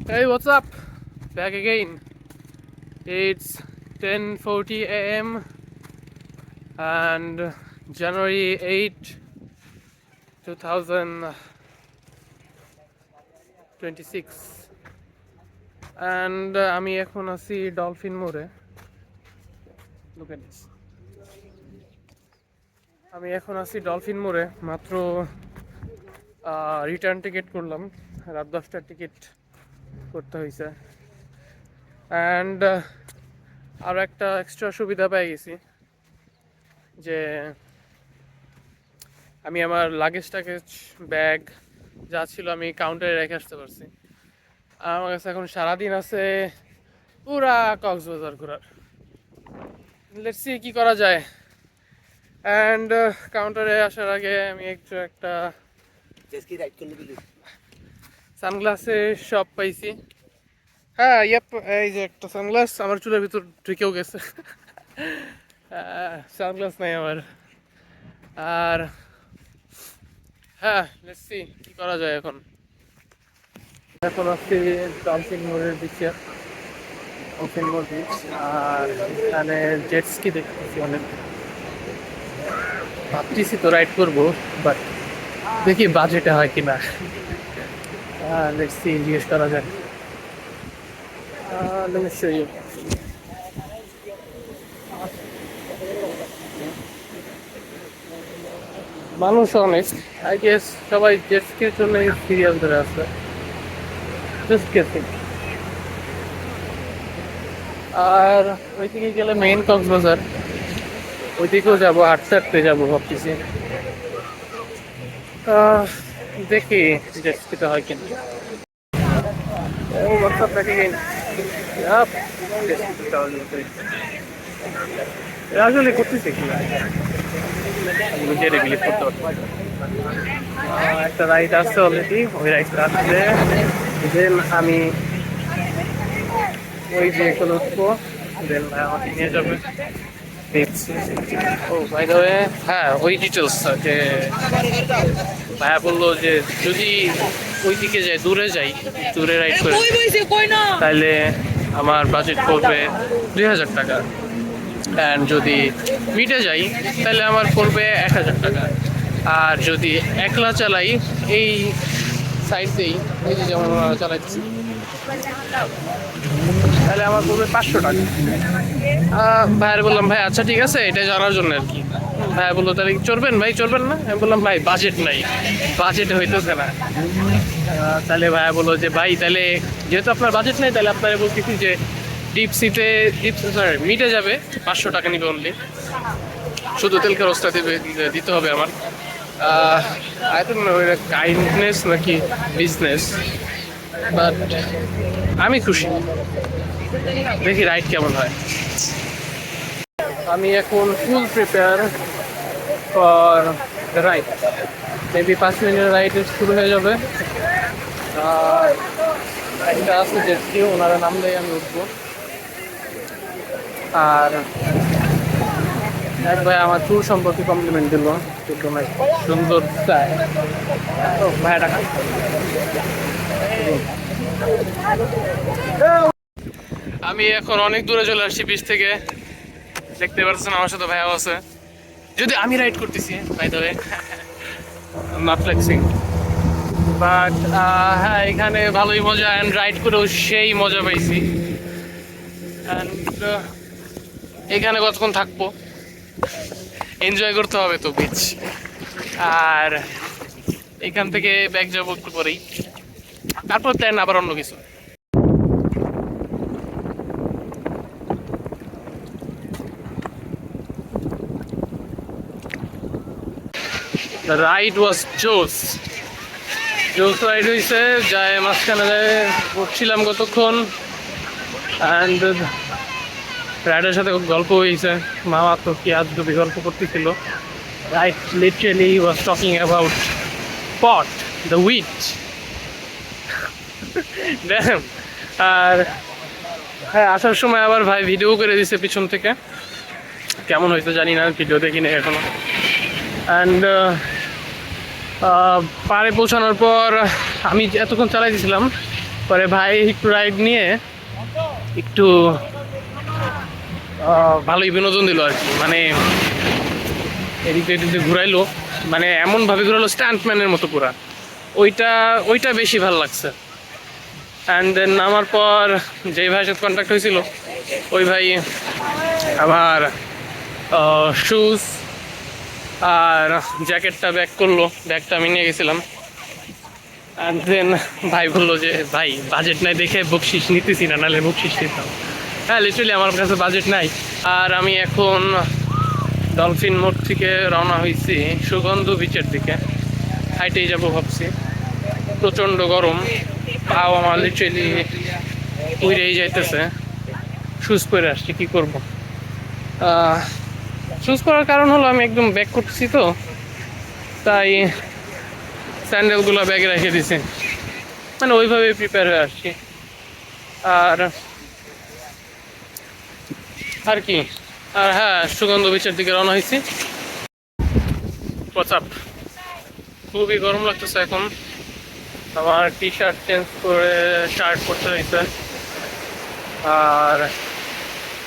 Hey, what's up? Back again. It's 10:40 a.m. and January 8, 2026. And আমি এখন আছি dolphin মোড়ে। Look at this. আমি এখন আছি ডলফিন মোড়ে, মাত্র রিটার্ন টিকিট করলাম, রাত 10টার টিকিট করতে হয়েছে। অ্যান্ড আরও একটা এক্সট্রা সুবিধা পেয়ে গেছি যে আমি আমার লাগেজ টাগেজ ব্যাগ যা ছিল আমি কাউন্টারে রেখে আসতে পারছি। আর আমার কাছে এখন সারাদিন আছে পুরা কক্সবাজার ঘোরার। লেটস সি কি করা যায়। অ্যান্ড কাউন্টারে আসার আগে আমি একটা সানগ্লাসের শপ পাইছি। হ্যাঁ, এই যে একটা সানগ্লাস আমার চুলের ভিতর ঢুকেও গেছে। সানগ্লাস নাই আমার। আর হ্যাঁ, লেটস সি কি করা যায় এখন। এখন আসছি ডলফিন মোড়ের বিচে, ডলফিন মোড় বিচ। আর এখানে জেট স্কি দেখতেছি অনেক, ভাবতেছি তো রাইড করবো, বাট দেখি বাজেটে হয় কিনা। লেটস সি, জিজ্ঞেস করা যায়। Let me show you. মানুষ অনেক, আই গেস সবাই জেট স্কির জন্য সিরিয়াল ধরে আছে। Just guessing. আর ওইদিকে গেলে মেইন কক্সবাজার, ওইদিকেও যাবো, হাঁটতে হাঁটতে যাবো ভাবতেছি। দেখি জেট স্কিটা হয় কিনা। What's up back again? Yup. আসলে করতেছি কি নিজের রিলিজ করতে পারছি। একটা রাইড আসছে অলরেডি, ওই রাইডটা আসলে দেন আমি ওই যে কোনো উঠবো, দেন আমাকে নিয়ে যাবে। ও বাই দ্য ওয়ে, হ্যাঁ ওই ডিটেলস যে ভাইয়া বললো যে যদি ওই দিকে যাই, দূরে যাই, দূরে রাইড করে, তাহলে আমার বাজেট পড়বে 2,000 টাকা। অ্যান্ড যদি মিটে যাই তাহলে আমার পড়বে 1,000 টাকা। আর যদি একলা চালাই এই সাইডেই, এই যে যেমন চালাচ্ছি, তাহলে আমার পড়বে 500 টাকা। ভাইয়ার বললাম ভাই আচ্ছা ঠিক আছে, এটা জানার জন্য আর কি। ভাইয়া বললো তাহলে চড়বেন ভাই, চড়বেন না? আমি বললাম ভাই বাজেট নাই, বাজেট হইতেছে না। তাহলে ভাইয়া বললো যে ভাই তাহলে যেহেতু আপনার বাজেট নেই, তাহলে আপনারা বলতেছি যে মিটে যাবে, 500 টাকা নিবে অনলি, শুধু তেল খরচটা দিতে হবে আমার। আই ডোন্ট নো এটা কাইন্ডনেস নাকি বিজনেস, বাট আমি খুশি। দেখি রাইড কেমন হয়। আমি এখন ফুল প্রিপেয়ার ফর রাইড। মেবি 5 মিনিটের রাইড শুরু হয়ে যাবে। একটা আছে জেটস্কি, ওনারা নামলেই আমি উঠবো। আর এক ভাই আমার চুল সম্পর্কে কমপ্লিমেন্ট দিল, একদম সুন্দর চায়। ও ভাই টাকা। আমি এখন অনেক দূরে চলে আসছি বিচ থেকে, দেখতে পাচ্ছেন আমার সাথে ভাইয়াও আছে। যদি আমি রাইড করতেছি by the way, not flexing, but হ্যাঁ এখানে ভালোই মজা। অ্যান্ড রাইড করেও সেই মজা পাইছি। অ্যান্ড এখানে কতক্ষণ থাকবো, এনজয় করতে হবে তো বিচ। আর এখান থেকে ব্যাক যাবো একটু পরেই, তারপর প্ল্যান আবার অন্য কিছু। The ride was জোস রাইড হয়েছে। যায় মাঝখানে যায় বসছিলাম কতক্ষণ, অ্যান্ড রাইডের সাথে গল্প হয়েছে। মামা তো কি আজগুবি গল্প করতেছিল। Ride literally was talking about pot, the witch. আর হ্যাঁ, আসার সময় আবার ভাই ভিডিও করে দিছে পিছন থেকে, কেমন হয়েছে জানি না, ভিডিও দেখিনি এখনো। অ্যান্ড পাড়ে পৌঁছানোর পর আমি এতক্ষণ চালাইছিলাম, পরে ভাই একটু রাইড নিয়ে একটু ভালোই বিনোদন দিল আর কি, মানে এদিকে এদিকে ঘুরাইলো, মানে এমন ভাবে ঘুরালো স্টান্টম্যানের মতো পুরা। ওইটা ওইটা বেশি ভালো লাগছে। অ্যান্ড দেন নামার পর যেই ভাইয়ের সাথে কন্ট্যাক্ট হয়েছিল ওই ভাই আবার শুজ আর জ্যাকেটটা ব্যাক করলো, ব্যাগটা আমি নিয়ে গেছিলাম। অ্যান্ড দেন ভাই বললো যে ভাই বাজেট নাই দেখে বকশিস নিতেছি না, নাহলে বকশিস নিতাম। হ্যাঁ লিটারালি আমার কাছে বাজেট নাই। আর আমি এখন ডলফিন মোড় থেকে রওনা হয়েছি সুগন্ধ বিচের দিকে, হাইটেই যাবো ভাবছি। প্রচণ্ড গরম, পাও আমার লিটারালি উইরেই যাইতেছে। শুজ পরে আসছি, কী করবো। শুজ পরার কারণ হলো আমি একদম ব্যাক করতেছি তো, তাই স্যান্ডেলগুলো ব্যাগে রেখে দিছি, মানে ওইভাবে প্রিপেয়ার হয়ে আসছি। আর আর কি, আর হ্যাঁ সুগন্ধ বিচের দিকে রওনা হয়েছি। হোয়াটসঅ্যাপ, খুবই গরম লাগতেছে এখন। আমার টি শার্ট চেঞ্জ করে শার্ট পরতে হয়েছে। আর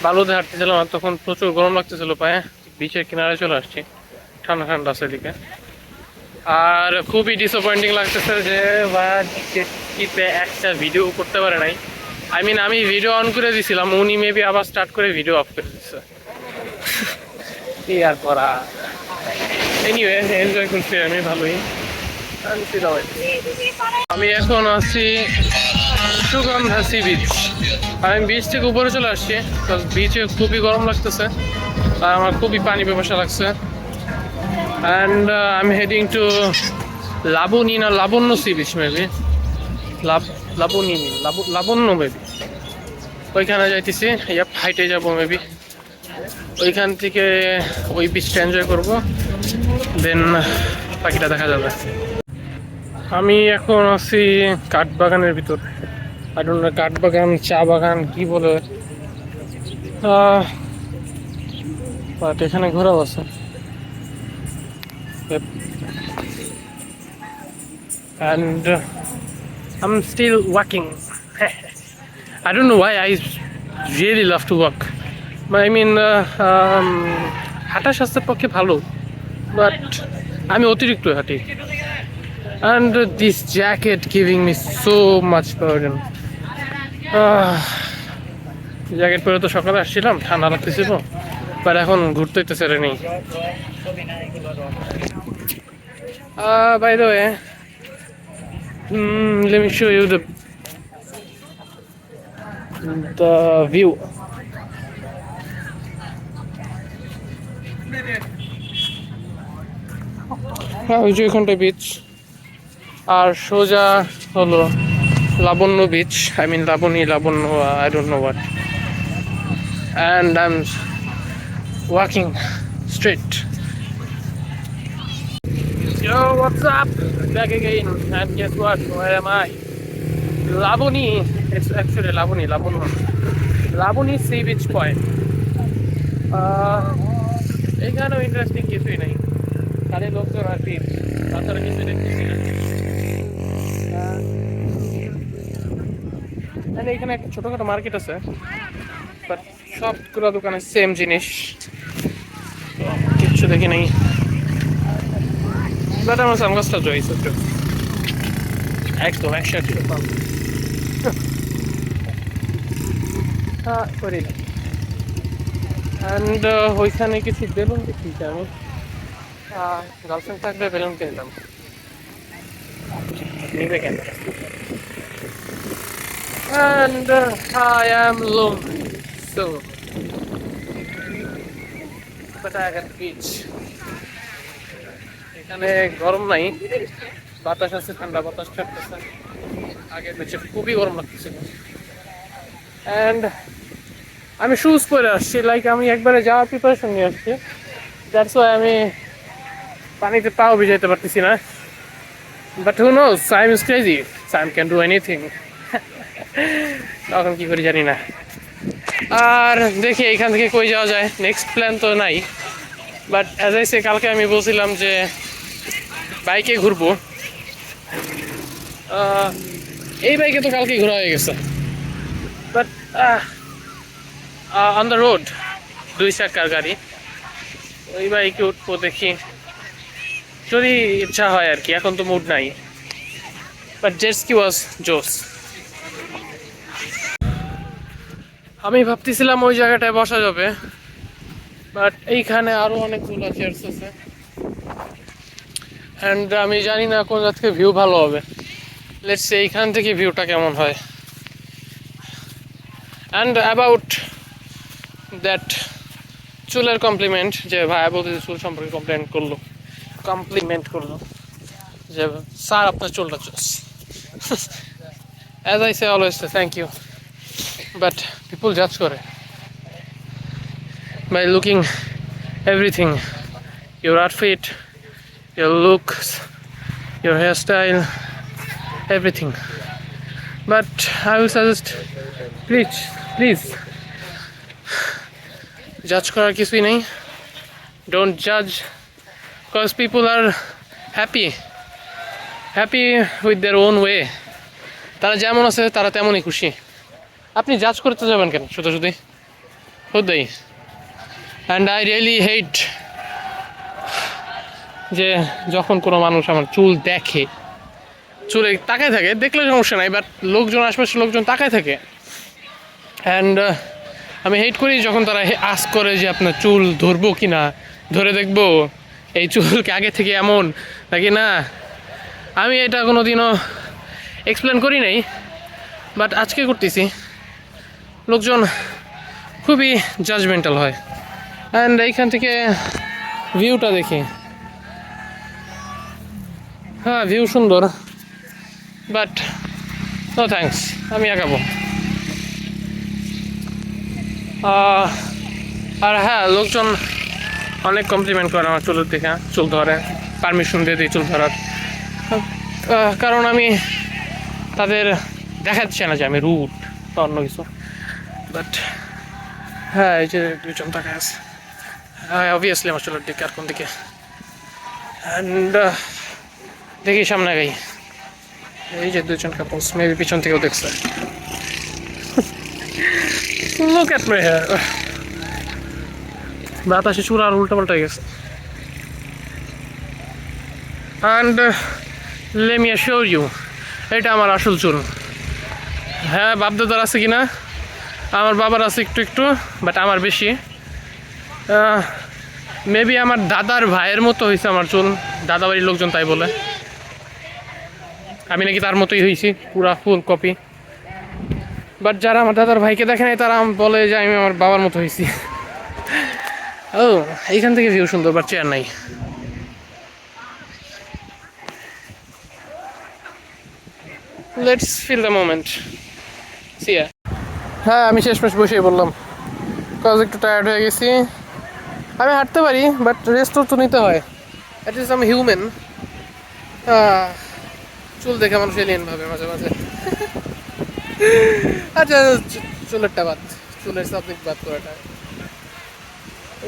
বালুতে হাঁটতেছিলাম আর তখন প্রচুর গরম লাগতেছিল পায়ে। বিচের কিনারে চলে আসছি, ঠান্ডা ঠান্ডা আছে এদিকে। আর খুবই ডিসঅ্যাপয়েন্টিং লাগতেছে যে ভাইয়া একটা ভিডিও করতে পারে নাই। আই মিন আমি ভিডিও অন করে দিছিলাম, উনি মেবি আবার স্টার্ট করে ভিডিও অফ করে দিচ্ছে। কি আর করা, এনিওয়ে এনজয় করছি আমি ভালোই। আমি এখন আছি সুগন্ধা সি বিচ। আমি বিচ থেকে উপরে চলে আসছি, বিচে খুবই গরম লাগতেছে আর আমার খুবই পানি পিপাসা লাগছে। And I am heading to Laboni না Labonno sea beach maybe, Labonno maybe, ওইখানে যাইতেছি। হাইটে যাবো মেবি, ওইখান থেকে ওই বিচটা এনজয় করবো, দেন পাখিটা দেখা যাবে। আমি এখন আছি কাঠবাগানের ভিতর। আই ডোন্ট নো কাঠবাগান, চা বাগান কি বলে, বাট এখানে ঘোরাও আছে। And I'm still walking. I don't know why I really love to walk. I mean, হাঁটা স্বাস্থ্যের পক্ষে ভালো, বাট আমি অতিরিক্ত হাঁটি। And this jacket giving me so much burden. Jacket পরে তো সকালে আসছিলাম, ঠান্ডা লাগতেছিল, বাট এখন ঘুরতে হইতেছে রে নেই। By the way, let me show you the view. হ্যাঁ ওই যে ওইখানটা বিচ, আর সোজা হলো Labonno beach. I mean Laboni, Labonno, I don't know what. And I'm walking straight. Yo, what's up? Back again. And guess what? Where am I? Labuni. It's actually Labuni. Labuni Sea Beach Point. এখানেও interesting কিছুই নেই, খালি লোকজন আর কি, তাছাড়া কিছু দেখতেছি না। এখানে একটা ছোটখাটো মার্কেট আছে, বাট সবগুলো দোকানে সেম জিনিস, কিচ্ছু দেখি নাই। বাট আমার সানগ্লাসটা জয়েছে একদম 100 টাকা করি। অ্যান্ড ওইখানে কিছু বেলুন দেখি আমি, গার্লফ্রেন্ড থাকলে বেলুন কিনতাম, নিবে কেন। And I am lonely, so but I got beach. এখানে গরম নাই, বাতাস আছে, ঠান্ডা বাতাস ছাড়তেছে। আগের বেচে খুবই গরম লাগতেছিল। অ্যান্ড আমি শুজ পরে আসছি, লাইক আমি একবারে যাওয়ার প্রিপারেশন নিয়ে আসছি। দ্যাটস ওয়াই আমি পানিতে পাও ভিজাইতে পারতেছি না। But who knows, Saim is crazy, Saim can do anything. তখন কি করি জানি না। আর দেখি এখান থেকে কই যাওয়া যায়, নেক্সট প্ল্যান তো নাই। বাট অ্যাজ আই সে, কালকে আমি বলছিলাম যে বাইকে ঘুরবো, এই বাইকে তো কালকে ঘোরা হয়ে গেছে, বাট অন দ্য রোড 2 চাকার গাড়ি, ওই বাইকে উঠবো দেখি যদি ইচ্ছা হয় আর কি। এখন তো মুড নাই, বাট জেটস্কি ওয়াজ জোস। আমি ভাবতেছিলাম ওই জায়গাটায় বসা যাবে, বাট এইখানে আরো অনেকগুলো চেয়ার্স আছে, অ্যান্ড আমি জানি না কোন জায়গা থেকে ভিউ ভালো হবে। লেটস সে এইখান থেকে ভিউটা কেমন হয়। অ্যান্ড অ্যাবাউট দ্যাট চুলের কমপ্লিমেন্ট, যে ভাইয়া বলতে চুল সম্পর্কে কমপ্লিমেন্ট করলো যে স্যার আপনার চুলটা চুস। As I say always thank you, but people জাজ করে by looking everything, your outfit, your looks, your hairstyle, everything. But I will suggest, please judge করার কিছুই নেই। Don't judge, because people are happy with their own way. তারা যেমন আছে তারা তেমনই খুশি। আপনি জাজ করতে যাবেন কেন শুধু শুধু হুদাই। অ্যান্ড আই রিয়েলি হেট যে যখন কোনো মানুষ আমার চুল দেখে, চুলে তাকায় থাকে, দেখলে সমস্যা নাই, বাট লোকজন, আশপাশের লোকজন তাকায় থাকে। অ্যান্ড আমি হেট করি যখন তারা আস্ক করে যে আপনার চুল ধরবো কি না, ধরে দেখবো এই চুলকে আগে থেকে এমন নাকি না। আমি এটা কোনো দিনও এক্সপ্লেন করি নাই, বাট আজকে করতেছি। লোকজন খুবই জাজমেন্টাল হয়। অ্যান্ড এইখান থেকে ভিউটা দেখি, হ্যাঁ ভিউ সুন্দর, বাট নো থ্যাঙ্কস, আমি আঁকাবো। আর হ্যাঁ, লোকজন অনেক কমপ্লিমেন্ট করে আমার চুলের দিকে, চুল ধরে, পারমিশন দিয়ে দিই চুল ধরার, কারণ আমি তাদের দেখাচ্ছি না যে আমি রুট বা অন্য কিছু। বাট হ্যাঁ, এই যে 2জন তাকায় আছে, হ্যাঁ অবভিয়াসলি আমার চুলের দিকে আর কোন দিকে। অ্যান্ড দেখি সামনে গাই, এই যে 2জন কাপলস, মেবি পিছন থেকেও দেখছে। Look at my hair. বাতাসে চুল আর উল্টা পাল্টা গেছে। And let me assure you, এটা আমার আসল চুল। হ্যাঁ, বাপদাদার আছে কিনা, আমার বাবার আছে একটু একটু, বাট আমার বেশি। মেবি আমার দাদার ভাইয়ের মতো হয়েছে আমার চুল, দাদা বাড়ির লোকজন তাই বলে। আমি নাকি তার মতোই হয়েছি, পুরা ফুল কপি। বাট যারা আমার দাদার ভাইকে দেখে নাই তারা বলে যে আমি আমার বাবার মতো হয়েছি। ও, এইখান থেকে ভিউ সুন্দর, বাট চেয়ার নাই। Let's feel the moment. See ya. হ্যাঁ, আমি শেষমেশ বসেই বললাম, কজ একটু টায়ার্ড হয়ে গেছি। আমি হাঁটতে পারি, বাট রেস্টও তো নিতে হয়, অ্যাটলিস্ট আমি হিউম্যান। চুল দেখে মানুষ এলিয়েন ভাবে মাঝে মাঝে। আচ্ছা, চুলেরটা বাদ, চুলের সাবজেক্ট বাদ করাটা।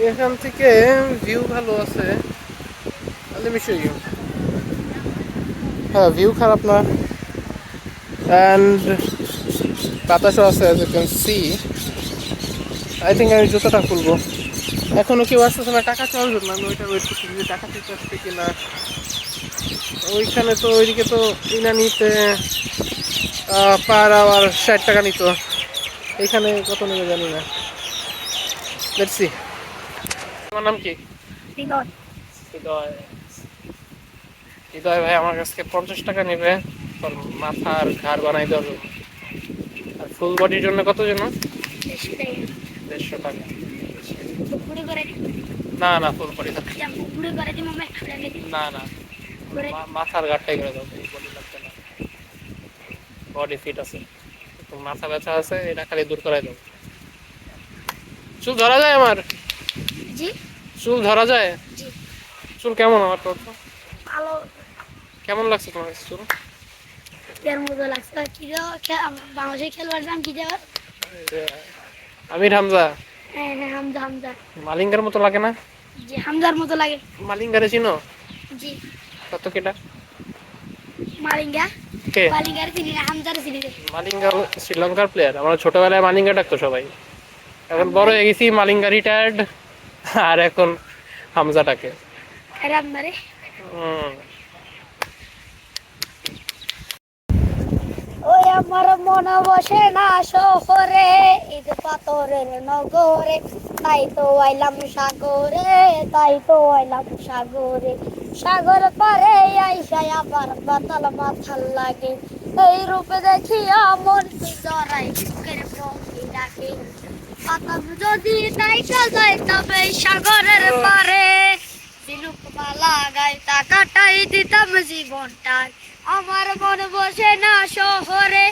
এখান থেকে ভিউ ভালো আছে, let me show you. হ্যাঁ, ভিউ খারাপ না, অ্যান্ড বাতাসও আছে, as you can see. I think আমি জুতোটা খুলবো। এখনো কেউ আসতেছে না টাকা চাওয়ার জন্য, আমি ওইটা ওয়েট করছি যে টাকা দিতে আসছে কিনা। ওইখানে তো ওইদিকে তো ইনা নিতে পার আওয়ার 60 টাকা নিত, এইখানে কত নেবে জানি না। Let's see. তোমার নাম কি? হৃদয়। হৃদয় ভাই আমার কাছ থেকে 50 টাকা নেবে মাথার ঘাড় বানাই দেওয়ার জন্য। আর ফুল বডির জন্য কত যেন? 150 টাকা। না না, ফুল বডি না না, মাথার ঘাটটাই করে দাও, ফুল বডি লাগবে না। বডি ফিট আছে, মাথা ব্যথা আছে, এটা খালি দূর করাই দাও। চুল ধরা যায় আমার? জি, চুল ধরা যায়? জি। চুল কেমন আমার? তো ভালো। কেমন লাগছে তোমার চুল? এর মতো লাগছে। কি দাও, বাংলাদেশে খেলবার নাম কি দাও? আমির হামজা। হ্যাঁ হ্যাঁ, হামজা। মালিঙ্গার মতো লাগে না? জি, হামজার মতো লাগে। মালিঙ্গারে চিনো? জি। কত কেটা? মালিঙ্গা কে? মালিঙ্গার চিনি না, হামজার চিনি রে। মালিঙ্গা শ্রীলঙ্কার প্লেয়ার, আমরা ছোটবেলায় মালিঙ্গা ডাকতো সবাই। এখন বড় হামজাই হয়ে গেছি, মালিঙ্গা রিটায়ার্ড, আর এখন হামজা ডাকে। খারাপ না রে। হুম। ওই আমার মন বসে না শহরে, ঈদ পাথরের নগরে, তাই তো আইলাম সাগরে, তাই তো আইলাম সাগরে। সাগর পারে আইসাই আবার পাতাল মাথাল লাগে, এই রূপে দেখিয়া মন জড়াই বুকের প্রতি ডাকে। পাতাম যদি নাইকা যায় তবে সাগরের পারে, ঝিনুক মালা গাইতা কাটাই দিতাম জীবনটার। আমার মন বসে না শহরে,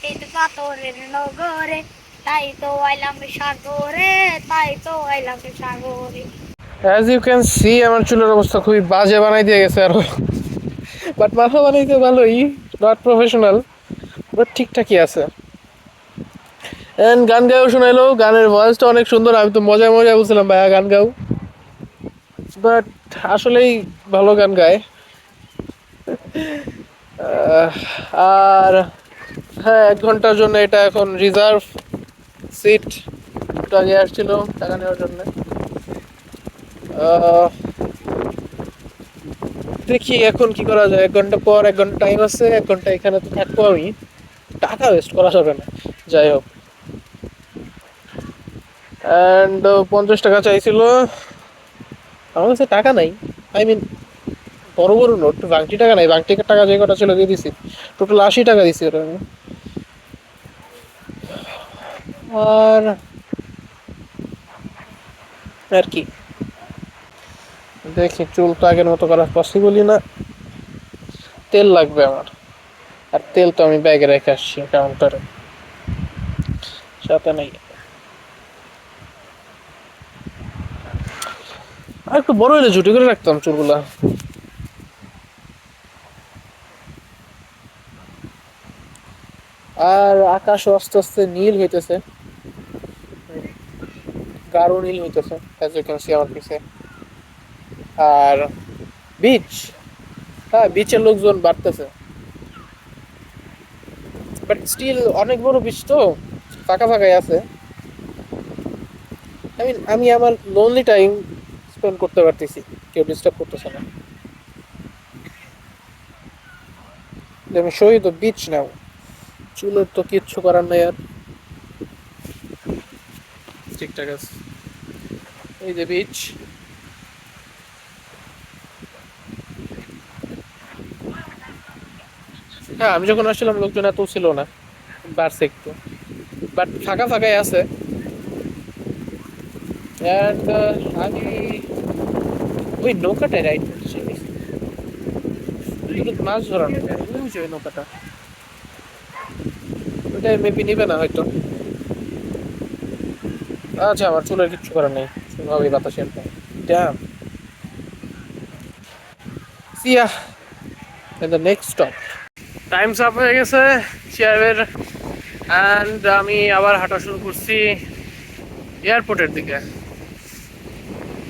ঈদ পাথরের নগরে, তাই তো আইলাম সাগরে, তাই তো আইলাম সাগরে। অ্যাজ ইউ ক্যান সি আমার চুলের অবস্থা খুবই বাজে বানাই দিয়ে গেছে আরো, বাট মাথা বানাইতে ভালোই, নট প্রফেশনাল, বাট ঠিকঠাকই আছে। এন্ড গান গাও শোনাইলো, গানের ভয়েসটা অনেক সুন্দর, আমি তো মজায় মজায় বলছিলাম ভাইয়া গান গাও, বাট আসলেই ভালো গান গায়। আর হ্যাঁ, 1 ঘন্টার জন্য এটা এখন রিজার্ভ সিট, একটু আগে আসছিল টাকা নেওয়ার জন্য। দেখি এখন কি করা যায়, 1 ঘন্টা পর, 1 ঘন্টা টাইম আছে, 1 ঘন্টা এখানে তো থাকবো আমি, টাকা ওয়েস্ট করা যাবে না। যাই হোক, অ্যান্ড 50 টাকা চাইছিল, আমার কাছে টাকা নাই, আই মিন বড় বড় নোট, বাংটি টাকা নাই, বাংটি টাকা যে কটা ছিল দিয়ে দিছি, টোটাল 80 টাকা দিছি ওটা আমি। আর আর কি, দেখি চুল তো আগের মতো করা পসিবলই না, তেল লাগবে আমার, আর তেল তো আমি ব্যাগে রেখে আসছি কাউন্টারে, সাথে নাই। আর একটু বড় হলে ঝুটি করে রাখতাম চুলগুলা। আর আকাশও আস্তে আস্তে নীল হইতেছে, গাঢ় নীল হইতেছে, অ্যাজ ইউ ক্যান সি আমার পিছে। আর বিচ, হ্যাঁ বিচের লোকজন বাড়তেছে, বাট স্টিল অনেক বড় বিচ তো, ফাঁকা ফাঁকাই আছে। আই মিন আমি আমার লোনলি টাইম স্পেন্ড করতে পারতেছি, কেউ ডিস্টার্ব করতেছে না। আমি শো ইউ দ্য বিচ নাও, চুলের তো কিচ্ছু করার নাই আর, ঠিকঠাক আছে, এই যে বিচ। হ্যাঁ আমি যখন আসছিলাম লোকজন এত ছিল না, বাড়ছে একটু, বাট ফাঁকা ফাঁকাই আছে। অ্যান্ড আমি ওই নৌকাটায় রাইড করছি, এগুলো মাছ ধরানো, ওই যে ওই নৌকাটা, ওইটা মেবি নিবে না হয়তো। আচ্ছা আমার চুলের কিচ্ছু করার নেই, ভাবে বাতাসে ড্যাম। সিয়া and the next stop, time's up হয়ে গেছে চেয়ারের, অ্যান্ড আমি আবার হাঁটা শুরু করছি এয়ারপোর্টের দিকে।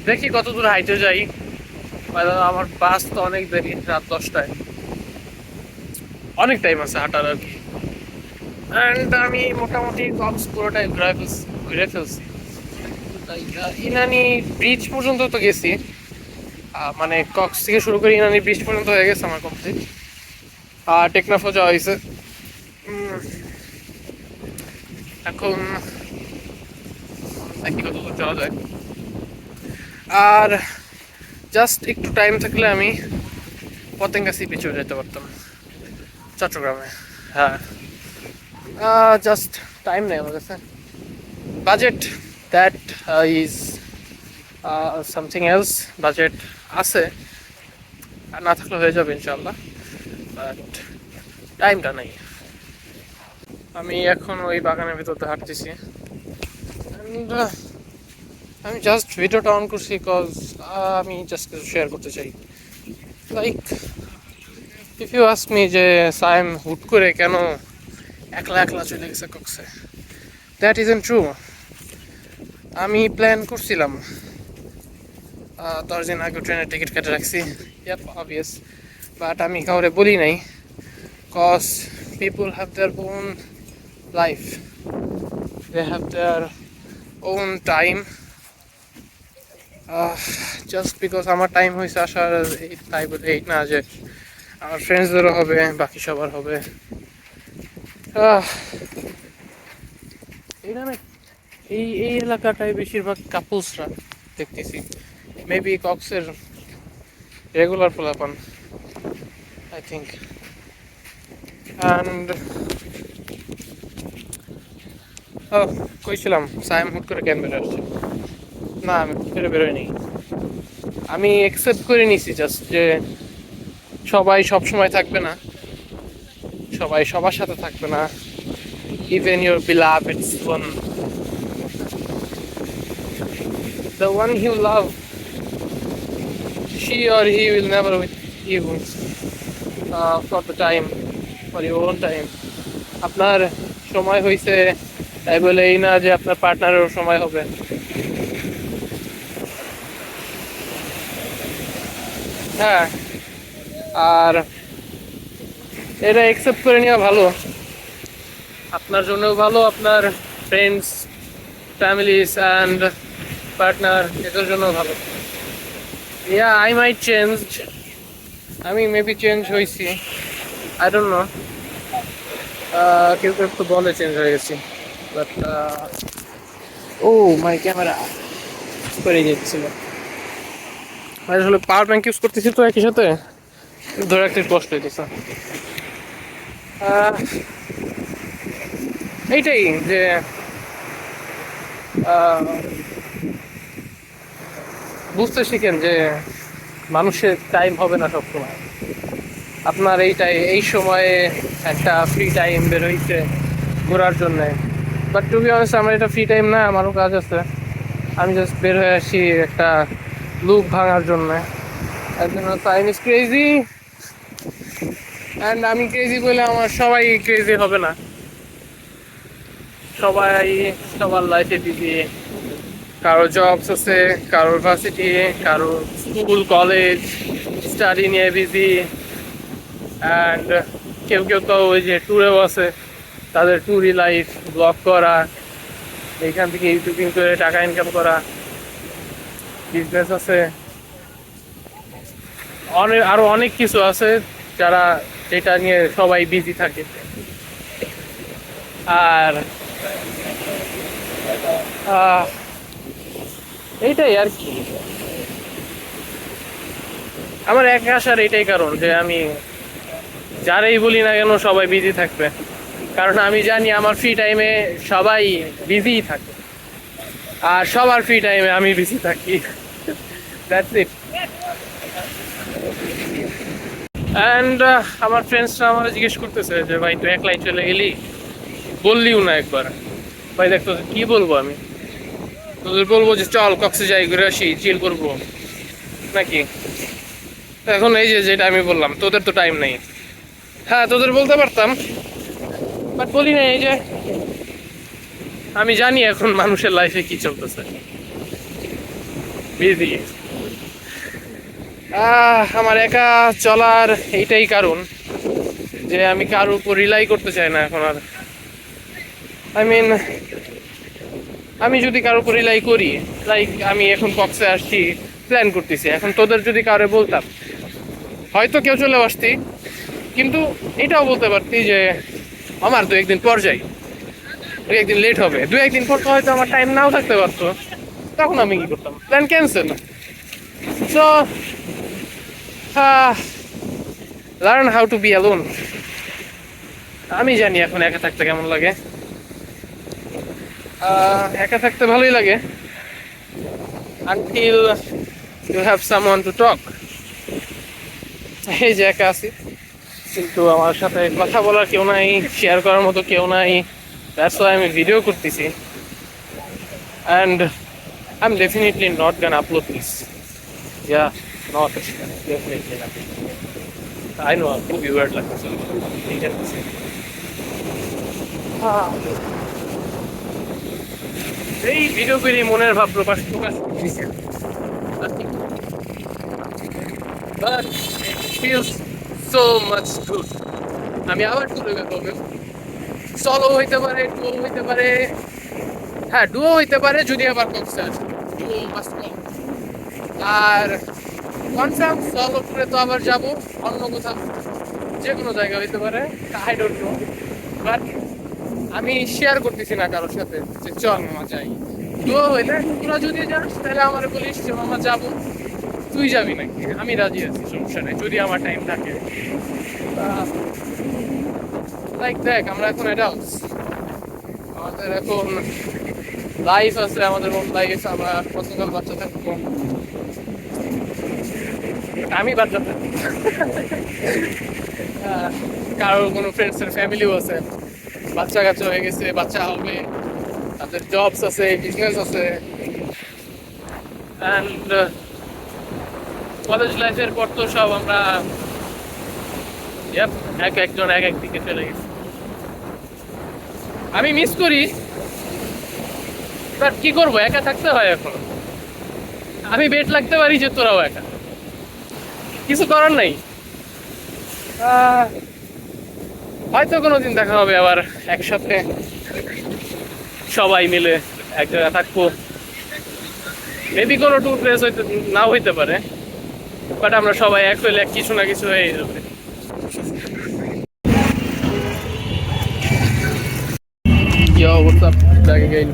দেখি কত দূর হাইটে যাই, আমার বাস তো অনেক দেরি, রাত 10টায়, অনেক টাইম আছে হাঁটার আর কি। অ্যান্ড আমি মোটামুটি কক্স পুরোটাই ঘুরে ফেলছি। ইনানি ব্রিজ পর্যন্ত তো গেছি, মানে কক্স থেকে শুরু করে ইনানি ব্রিজ পর্যন্ত হয়ে গেছে আমার কমপ্লিট, আর টেকনাফও যাওয়া হয়েছে। এখন দেখি কত দূর যাওয়া যায়। আর জাস্ট একটু টাইম থাকলে আমি পতেঙ্গা সি বিচে যেতে পারতাম, চট্টগ্রামে। হ্যাঁ জাস্ট টাইম নেই আমার কাছে, budget that is something else, budget আছে, আর না থাকলে হয়ে যাবে ইনশাল্লাহ, বাট টাইমটা নেই। আমি এখন ওই বাগানের ভিতরতে হাঁটতেছি, আমি জাস্ট ভিডিওটা অন করছি বিকজ আমি জাস্ট কিছু শেয়ার করতে চাই। Like if you ask me যে সাইম হুট করে কেন একলা একলা চলে গেছে কক্সে, দ্যাট ইজন্ট ট্রু। আমি প্ল্যান করছিলাম, 10 দিন আগে ট্রেনের টিকিট কেটে রাখছি, অবভিয়াস, বাট আমি কাউরে বলি নাই, cause people have their own life, they have their own time. Just because আমার টাইম হয়েছে আসার, তাই বলে এই না যে আমার ফ্রেন্ডসদেরও হবে, বাকি সবার হবে। এই নামে এই এলাকাটায় বেশিরভাগ কাপলসরা দেখতেছি, মেবি কক্সের রেগুলার পোলাপান আই থিঙ্ক। অ্যান্ড কইছিলাম সাইম হুট করে কেন বেরো আসছে? না আমি বেরোয়নি, আমি একসেপ্ট করে নিছি জাস্ট যে সবাই সব সময় থাকবে না, সবাই সবার সাথে থাকবে না। Even your beloved one, the one you love, she or he will never with you for the time, for your own time. আপনার সময় হয়েছে তাই বলে এই না যে আপনার পার্টনারেরও সময় হবে। হ্যাঁ, আর এটা একসেপ্ট করে নেওয়া ভালো, আপনার জন্যও ভালো, আপনার ফ্রেন্ডস, ফ্যামিলিস অ্যান্ড পার্টনার এদের জন্য ভালো। ইয়া আই মাইট চেঞ্জ, আমি মেবি চেঞ্জ হয়েছি, আই ডোন্ট নো, কেউ কেউ একটু বলে চেঞ্জ হয়ে গেছি, বাট ও মাই ক্যামেরা করে যাচ্ছিল। আসলে পাওয়ার ব্যাংক ইউজ করতেছি তো একই সাথে, ধরে রাখতে কষ্ট হইতেছে। এইটাই যে বুঝতে শিখেন যে মানুষের টাইম হবে না সবসময়। আপনার এই সময়ে একটা ফ্রি টাইম বের হইছে ঘোরার জন্যে, বাট টু বি অনেস্ট আমার এটা ফ্রি টাইম না, আমারও কাজ আছে। আমি জাস্ট বের হয়ে আসি একটা লুপ ভাঙার জন্য। টাইম ইজ ক্রেজি, অ্যান্ড আমি ক্রেজি বলে আমার সবাই ক্রেজি হবে না, সবাই সবার লাইফে বিজি। কারো জবস আছে, কারোর ভার্সিটি, কারো স্কুল কলেজ স্টাডি নিয়ে বিজি, অ্যান্ড কেউ কেউ তো ওই যে ট্যুরেও আছে, তাদের ট্যুরি লাইফ ব্লগ করা, এইখান থেকে ইউটিউবিং করে টাকা ইনকাম করা, বিজনেস আছে, আরো অনেক কিছু আছে যারা যেটা নিয়ে সবাই বিজি থাকে। আর এইটাই আর কি, আমার একা আসার এইটাই কারণ যে আমি যারাই বলি না কেন সবাই বিজি থাকবে, কারণ আমি জানি আমার ফ্রি টাইমে সবাই বিজি থাকে, আর সবার ফ্রি টাইমে আমি বিজি থাকি। That's it. অ্যান্ড আমার ফ্রেন্ডসরা আমার জিজ্ঞেস করতেছে যে ভাই তুই একলাই চলে গেলি, বললিও না একবার। ভাই দেখতো কি বলবো আমি, তোদের বলবো যে চল কক্সে যাই, ঘুরে আসি, চিল করবো নাকি? এখন এই যে যেটা আমি বললাম, তোদের তো টাইম নেই। হ্যাঁ তোদের বলতে পারতাম, বাট বলি না। এই যে আমি জানি এখন মানুষের লাইফে কি চলতেছে, বিজি। আমার একা চলার এইটাই কারণ যে আমি কারোর উপর রিলাই করতে চাই না এখন আর। আই মিন আমি যদি কারোর উপর রিলাই করি, লাইক আমি এখন কক্সে আসছি, প্ল্যান করতেছি, এখন তোদের যদি কারো বলতাম হয়তো কেউ চলে আসতি, কিন্তু এটাও বলতে পারতি যে আমার 2-1 দিন পর যাই, 2-1 দিন লেট হবে, 2-1 দিন পর তো হয়তো আমার টাইম নাও থাকতে পারতো, তখন আমি কি করতাম? Plan cancel. So learn how to be alone. আমি জানি এখন একা থাকতে কেমন লাগে, একা থাকতে ভালোই লাগে until you have someone to talk. এই যে একা আছি, কিন্তু আমার সাথে কথা বলার কেউ নাই, শেয়ার করার মতো কেউ নাই, দ্যাটস ওয়াই আমি ভিডিও করতেছি। And I am definitely not gonna upload this, yeah not definitely না। I know খুবই ওয়ার্ড লাগতেছে এইটা। এই ভিডিও করে মনের ভাব প্রকাশ করতেছি, but it feels so much good আমি আবার শুরু করবো। সলো হইতে পারে, ডুও হইতে পারে। হ্যাঁ, ডুও হইতে পারে যদি আবার কক্সে আসে, ডুও মাস্ট কম। আর কনফার্ম সলো ট্যুরে তো আবার যাব অন্য কোথাও, যে কোনো জায়গা হইতে পারে, আই ডোন্ট নো। বাট আমি শেয়ার করতেছি না কারোর সাথে যে চল মামা যাই। ডুও হইলে তোরা যদি যাস তাহলে আমার বলিস যে মামা যাবো, তুই যাবি নাকি, আমি রাজি আছি, সমস্যা নেই যদি আমার টাইম থাকে। লাইক দেখ, আমরা এখন অ্যাডাল্টস, আমাদের এখন লাইফ আছে, আমাদের ওন লাইফ, আমরা কতকাল বাচ্চা থাকবো। আমি বাচ্চা থাকবো, কারোর কোনো ফ্রেন্ডসের ফ্যামিলিও আছে, বাচ্চা কাচ্চা হয়ে গেছে, বাচ্চা হবে, তাদের জবস আছে, বিজনেস আছে। অ্যান্ড কলেজ লাইফের পর তো সব আমরা এক একজন এক এক দিকে চলে গেছি। আমি মিস করি, বাট কি করবো, একা থাকতে হয় এখন। আমি বেট লাগতে পারি যে তোরাও একা, কিছু করার নাই। হয়তো কোনোদিন দেখা হবে আবার একসাথে, সবাই মিলে এক জায়গায় থাকবো। মেবি কোনো ট্যুর প্লেস হইতে নাও হইতে পারে, বাট আমরা সবাই এক হইলে কিছু না কিছু হয়ে যাবে। Yo, what's up? Back again.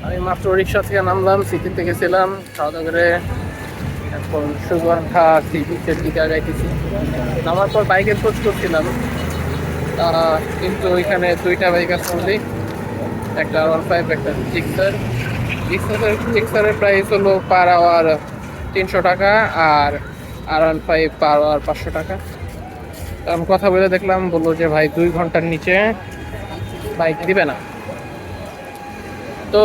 আমি মাত্র রিক্সা থেকে নামলাম, সিটিতে গেছিলাম, খাওয়া দাওয়া করে এখন সুগন্ধা সি বিচের দিকে আগাইতেছি। নামার পর বাইকের খোঁজ করছিলাম, কিন্তু ওইখানে দুইটা বাইক আছে only, একটা R15, একটা জিক্সার। জিক্সারের প্রাইস হলো পার আওয়ার 300 টাকা, আর R15 পার আওয়ার 500 টাকা। আমি কথা বলে দেখলাম, বললো যে ভাই 2 ঘন্টার নিচে বাইক দিবে না। তো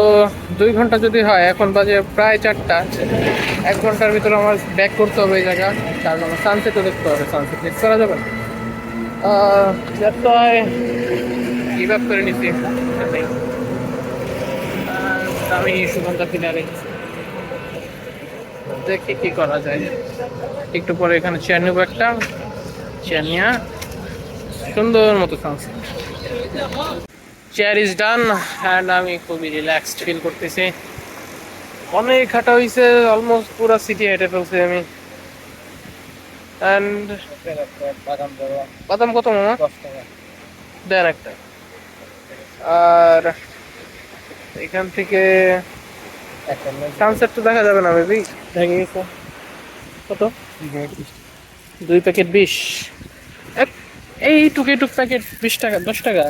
2 ঘন্টা যদি হয়, এখন বাজে প্রায় 4টা, 1 ঘন্টার ভিতরে আমার ব্যাক করতে হবে এই জায়গা, কারণ আমার সানসেটও দেখতে হবে, সানসেট মিস করা যাবে না। গিভ আপ করে নিচ্ছি, আমি সুগন্ধা কিনারে দেখি কি করা যায়। একটু পরে এখানে চেয়ার নেবো, একটা চেয়ার নিয়ে সুন্দর মতো sunset. Chair is done and আমি খুবই রিল্যাক্সড ফিল করতেছি। অনেক হাঁটা হয়েছে, অলমোস্ট পুরো সিটি হেঁটে ফেলছি আমি। অ্যান্ড বাদাম কত মামা? 10 টাকা দেন একটা। আর এখান থেকে সানসেট তো দেখা যাবে না, বেবি দেখে গেছে। কত? 2 প্যাকেট 20। এই টুক প্যাকেট 20 টাকা, 10 টাকা,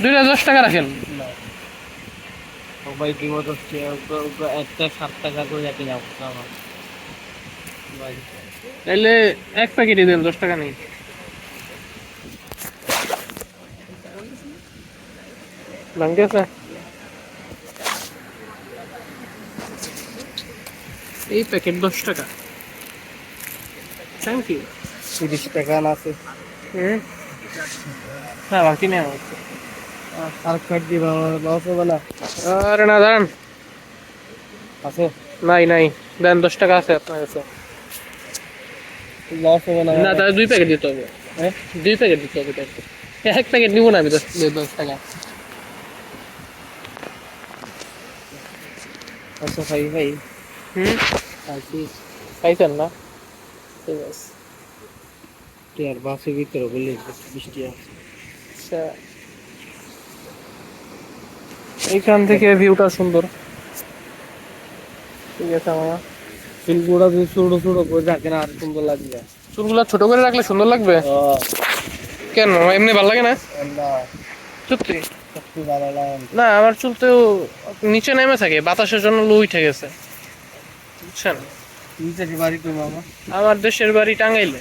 2টা 10 টাকা রাখেন। ভাই দিব 10 টাকা, একটা 7 টাকা করে রাখি যাও আমার। তাহলে 1 প্যাকেটই দেন, 10 টাকা নেই। ভাঙ্গে আছে এই প্যাকেট 10 টাকা। Thank you. 30 টাকা আছে। হ্যাঁ, বাকি নেই আমার। আর কাট দিব, আমার লস হবে না। আরে না, দাঁড়ান, আছে? নাই দেন, 10 টাকা আছে আপনার কাছে। লস হবে না না, তাহলে 2 প্যাকেট দিতে হবে। হ্যাঁ, 2 প্যাকেট দিতে হবে, 1 প্যাকেট নিবো না আমি 10 টাকা। আচ্ছা ভাই ভাই খাইছি, খাইছেন না? ঠিক আছে। তুই আর বাসে ভিতরে বললি বৃষ্টি আছে। আচ্ছা, এইখান থেকে ভিউটা সুন্দর। ঠিক আছে মামা। চুলগুলা যদি ছোট ছোট করে রাখে না, আর সুন্দর লাগবে। চুলগুলা ছোট করে রাখলে সুন্দর লাগবে? কেন, এমনি ভালো লাগে না? সত্যি সত্যি ভালো লাগে না, আমার চুল তো নিচে নেমে থাকে, বাতাসের জন্য লো উঠে গেছে, বুঝছেন? নিচে বাড়ি কই মামা? আমার দেশের বাড়ি টাঙ্গাইলে।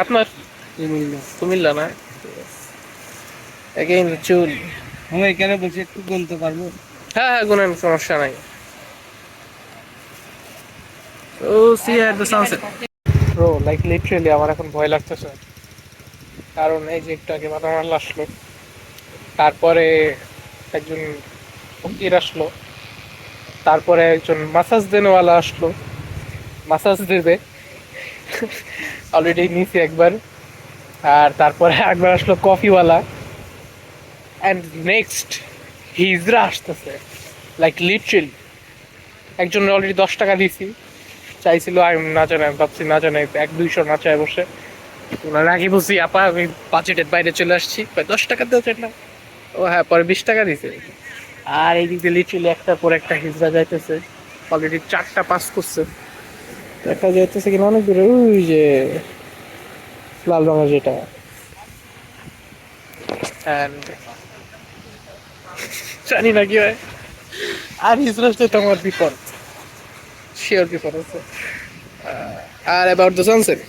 আপনার? কুমিল্লা না? এগেইন চুল। আমি এখানে বসে একটু গুনতে পারবো? হ্যাঁ গুনেন, সমস্যা নাই। Oh see at the sunset bro, like literally আমার এখন ভয় লাগতেছে, কারণ এই যে একটু আগে বাদাম আসলো, তারপরে একজন ফকির আসলো, তারপরে একজন মাসাজ দেনেওয়ালা আসলো, মাসাজ দেবে। অলরেডি নিছি একবার, আর তারপরে একবার আসলো কফিওয়ালা, অ্যান্ড নেক্সট হিজরা আসতেছে, লাইক লিটারেলি। একজন অলরেডি 10 টাকা দিছি, চাইছিল আমি না জানাই, আমি ভাবছি না জানাই 100-200 না চাই বসে। ওনার আগে বলছি আপা আমি বাজেটের বাইরে চলে আসছি, 10 টাকা দেওয়া চাই না। ও হ্যাঁ, পরে 20 টাকা দিছে। আর এই দিক দিয়ে লিটারেলি একটার পর একটা হিজড়া যাইতেছে, অলরেডি 4টা পাস করছে। দেখা যাইতেছে কিনা অনেক দূরে, ওই যে লাল রঙের যেটা। And জানি না কি হয়, আর হিজড়া আসলে তো আমার বিপদ, শিওর বিপদ আছে। আর অ্যাবাউট দ্য সানসেট,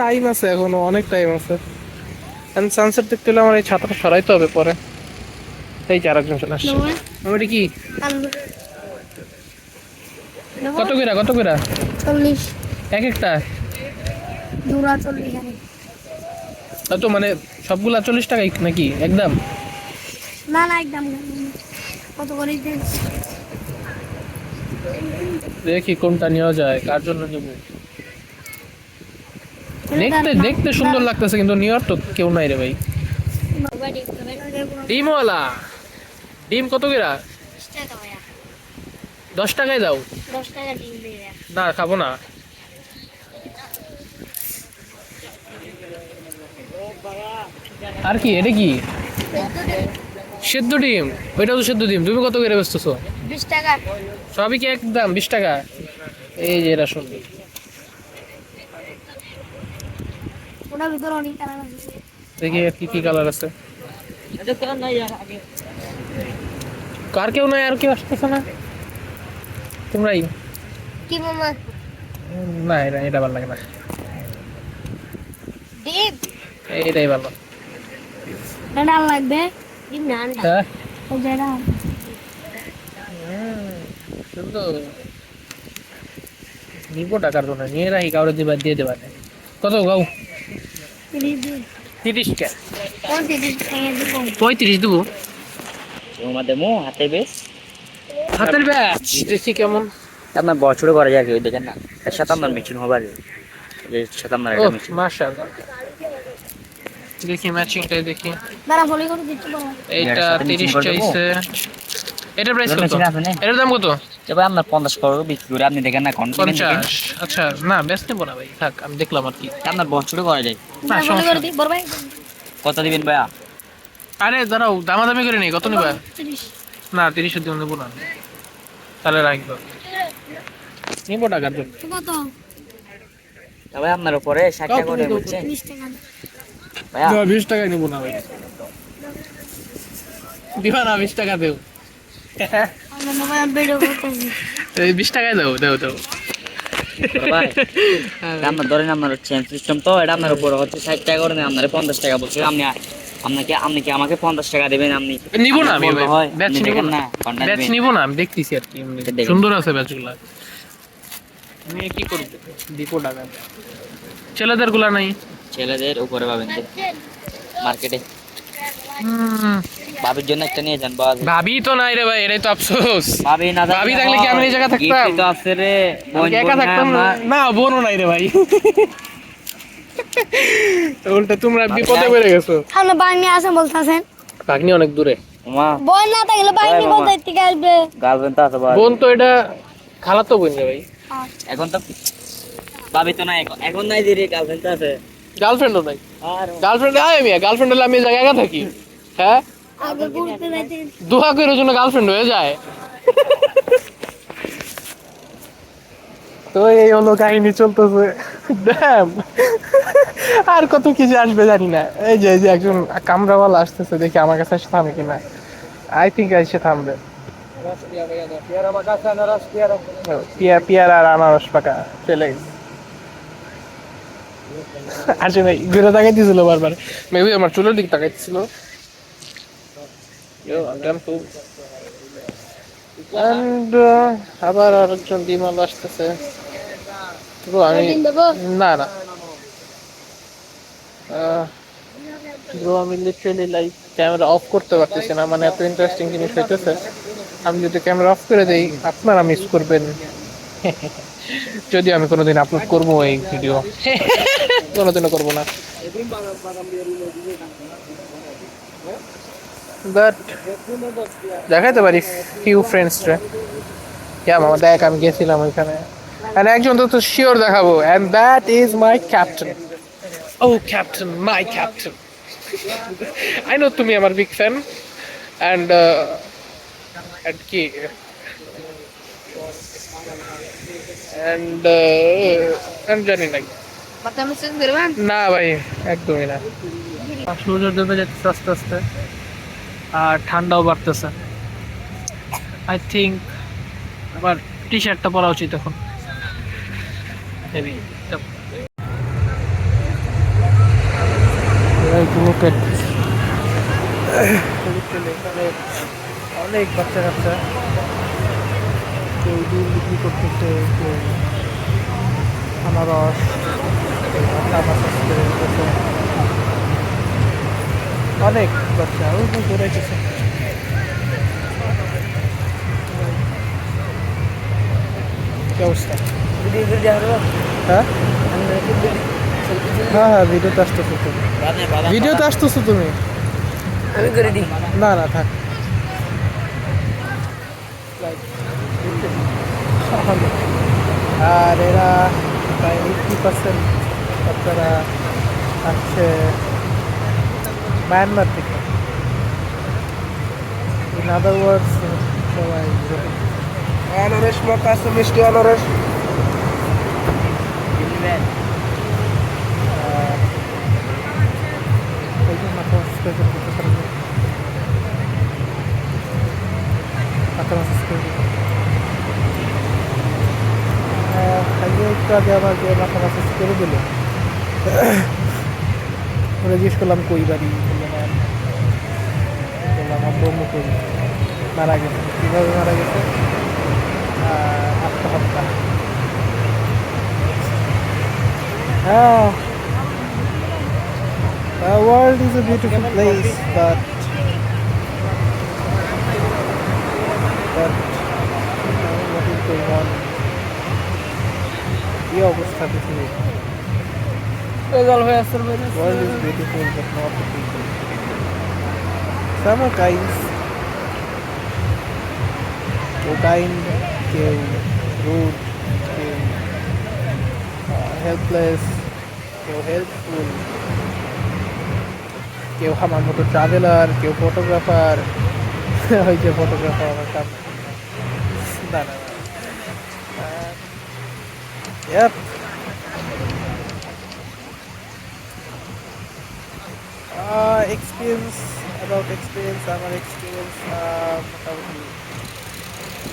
টাইম আছে এখনো, অনেক টাইম আছে। সানসেট দেখতে হলে আমার এই ছাতাটা সরাইতে হবে পরে। এই যে আরেকজন চলে আসছে। ওটা কি কত করে, কত করে 40 এক একটা? দুরা 40 তো মানে সবগুলা 40 টাকাই নাকি একদম? না না একদম কত করে দেন? দেখি কোনটা নেওয়া যায়, কার জন্য নেব। দেখতে দেখতে সুন্দর লাগতেছে, কিন্তু নেওয়ার তো কেউ নাই রে ভাই। ডিমওয়ালা ডিম কত করে? 10 টাকায় দাও। 10 টাকা ডিম দিয়ে না খাবো না। আর কি এটা কি? সেদ্ধ ডিম, ওইটা তো সেদ্ধ ডিম। তুমি কত করে বেচতেছো? 20 টাকা। সবই কি একদম 20 টাকা? এই যে এটা শুনবি, ওটার ভিতরে অনেক কালার আছে। দেখি কি কি কালার আছে। কার কেউ নাই, আর কেউ আসতেছে না? তোমরাই? কি মামা? না এটা এটা ভালো লাগে না, ডিম এটাই ভালো। এটা লাগবে ডিম না আন্ডা? হ্যাঁ ওই যেটা সুন্দর। নিবো টাকার জন্য নিয়ে রাখি, কাউরে দিবা দিয়ে দেবা। কত গাও? 30 টাকা। কোন 30 টাকা দিব? 35 দেবো। আমাদের মো হাতে বেশ হাতের ব্যাচ দেখি কেমন। আপনার বছরে করা যায় ওই দেখেন না, এর সাথে আপনার মেশিন হবার, এর সাথে আপনার ও একটা মেশিন। মাশাআল্লাহ, দেখি ম্যাচিংটাই দেখি। দাঁড়া ফলি করে দিচ্ছি বড়। এইটা 30 চাইছে। এটা প্রাইস কত? মেশিন আছে না? এটার দাম কত? তবে আপনার 50 করে বিক্রি করে আপনি দেখেন না কোন 50। আচ্ছা না বেস্ট নেবো না ভাই, থাক আমি দেখলাম আর কি। আপনার বছরে করা যায়। না ফলি সমস্যা করে দি বড় ভাই। কত দিবেন ভাইয়া? আরে দাঁড়াও, দামাদামি করে নেই, কত নিবা? 30 না 30 এর দিন নেবো না, তাহলে রাখবো। নিবো টাকার জন্য। কত? তবে আপনার উপরে 60 টাকা করে হচ্ছে 20 টাকা। ভাইয়া। 20 টাকায় নিবো না ভাই, দিবা না? 20 টাকা দেও। আমার মোবাইল ভিডিও করতেছি। এই 20 টাকায় দাও দাও দাও। ভাই আপনার ধরেন আপনার চেঞ্জ সিস্টেম তো, এটা আপনার উপরে হচ্ছে 60 টাকা করে, আপনার 50 টাকা বলছে। আপনি কি আমাকে 50 টাকা দেবেন? আপনি নিবো না আমি ভাই, হয় ব্যাচ আপনি নিবো দেখেন না, না কোনটা ব্যাচ দিবেন। নিবো না, আমি দেখতেছি আর কি এমনি। দেখেন। সুন্দর আছে ব্যাচগুলা, আমি কি করব? দিবো টাকা। ছেলেদের গুলা নাই। ছেলেদের উপরে পাবেন মার্কেটে। ভাবির জন্য একটা নিয়ে যান, বাবা। ভাবি তো নাই রে ভাই, এটাই তো আফসোস। ভাবি না থাকলে ভাবি থাকলে কি আমি এই জায়গায় থাকতাম? গিফট তো আছে রে, আমি কি একা থাকতাম না? না বোনও নাই রে ভাই। উল্টা তোমরা বিপদে পড়ে গেছো। আপনি বাইনি আছে বলতাছেন? ভাগ্নি অনেক দূরে। মা বোন না থাকলে বাইনি ওই মামা। বলতে থেকে আসবে। গার্লফ্রেন্ড তো আছে বাবা। বোন তো এটা খালাতো বোন রে ভাই, এখন তো ভাবি তো নাই, এখন নাই দিরে, গার্লফ্রেন্ড তো আছে। গার্লফ্রেন্ডও নাই। আর গার্লফ্রেন্ড আয় আমি, গার্লফ্রেন্ড হলে আমি এই জায়গায় একা থাকি? হ্যাঁ, আগে ঘুরতে যাইতে। দোয়া করে জন্য গার্লফ্রেন্ড হয়ে যায়। তো এই হলো কাহিনী চলতেছে। Damn! আর কত কিছু আসবে জানি না। এই যে একজন কামরাওয়ালা আসতেছে, দেখি আমার কাছে এসে থামে কিনা। আই থিঙ্ক এসে থামবে। পেয়ারা আর আনারস পাকা চলে গেছে। আসে নাই, ঘুরে তাকাইতেছিল বারবার, মেবি আমার চুলের দিক তাকাইতেছিল। And, আবার আরেকজন ডিমাল আসতেছে। Bro, আমি না না ব্রো, আমি লিটারালি লাইক ক্যামেরা অফ করতে পারতেছি না, মানে এত ইন্টারেস্টিং জিনিস হইতেছে। আমি যদি ক্যামেরা অফ করে দেই আপনারা মিস করবেন। যদি আমি কোনোদিন আপলোড করবো এই ভিডিও, কোনোদিনও করবো না, বাট দেখাইতে পারি ফিউ ফ্রেন্ডসরে, মামা দেখ আমি গেছিলাম ওইখানে, and একজন তো শিওর দেখাবো, and that is my captain. Oh captain, my captain. I know তুমি আমার বিগ ফ্যান, and কি and জানি না, না ভাই একদমই না। সূর্য ডুবে যাচ্ছে আস্তে আস্তে, আর ঠান্ডাও বাড়তেছে। আই থিঙ্ক আবার টি শার্টটা পরা উচিত এখন। অনেক বাচ্চা কাচ্চা, কেউ দুধ বিক্রি করতেছে, কেউ আনারস, কেউ আটা মাসাজ করে দিতেছে, অনেক বাচ্চা ওই ঘুরাইতেছে। কি অবস্থা? হ্যাঁ হ্যাঁ হ্যাঁ, ভিডিওতে আসতেছো তুমি, ভিডিওতে আসতেছো তুমি, আমি করে দিই। না না থাক। আর এরা প্রায় 80% বাচ্চারা আসছে মায়ানমার থেকে। ইন আদার ওয়ার্ডস সবাই আনারস মত আছে, মিষ্টি আনারস। একটু আগে আমার যে মাথা মাসাজ করে দিল, ওরা জিজ্ঞেস করলাম কই বাড়ি, বললাম আব্বু কই, মারা গেছে। কীভাবে মারা গেছে? আত্মহত্যা। হ্যাঁ, the world is a beautiful place, but what is going on? এই অবস্থা পৃথিবী। World is beautiful, but not the people. Some are kind, কেউ kind, কেউ rude, কেউ helpless, কেউ helpful, কেউ আমার মতো ট্রাভেলার, কেউ ফটোগ্রাফার। ওই যে ফটোগ্রাফার আমার কাম, না না Yep. Experience, about experience, আমার experience মোটামুটি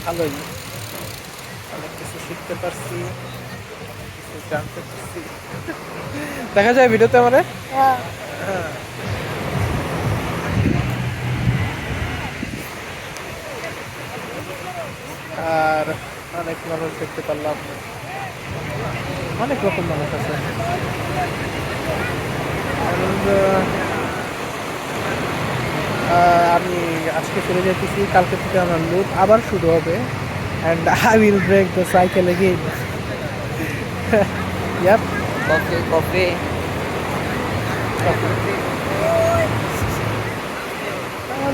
ভালোই, অনেক কিছু শিখতে পারছি, কিছু জানতে পারছি। দেখা যায় ভিডিওতে আমারে। আর অনেক মানুষ দেখতে পারলাম, অনেক রকম মানুষ আছে। আমি আজকে চলে যেতেছি, কালকে থেকে আমার লুপ আবার শুরু হবে, and I will break the cycle again. Yep. Coffee.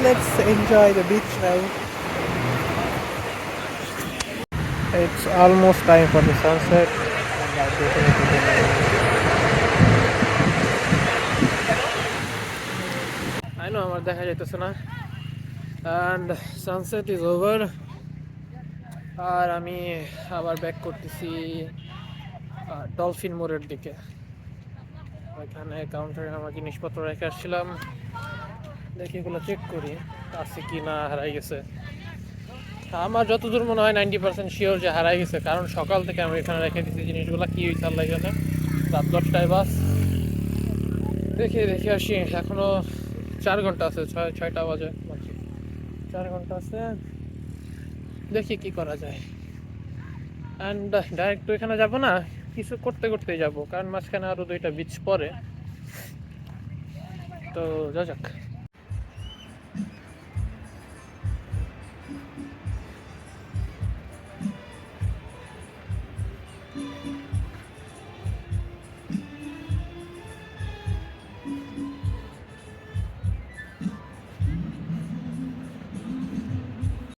Let's enjoy the beach now. It's almost time for the sunset. I know আমার দেখা যাইতেছে না, and sunset is over. আর আমি আবার ব্যাক করতেছি ডলফিন মোড়ের দিকে। ওইখানে কাউন্টারে আমার জিনিসপত্র রেখে আসছিলাম, দেখি এগুলো চেক করি আছে কি না, হারাই গেছে। আমার যতদূর মনে হয় 90% শিওর যে হারাই গেছে, কারণ সকাল থেকে আমি এখানে রেখে দিচ্ছি জিনিসগুলো। কি হয়েছে আল্লাহ জানে, রাত 10টায় বাস। দেখে আসি, এখনো 4 ঘন্টা আছে, 6টা বাজে, 4 ঘন্টা আছে, দেখি কি করা যায়। অ্যান্ড ডাইরেক্ট তো এখানে যাবো না, কিছু করতে করতেই যাবো, কারণ মাঝখানে আরও 2টা বিচ পরে, তো যা যাক।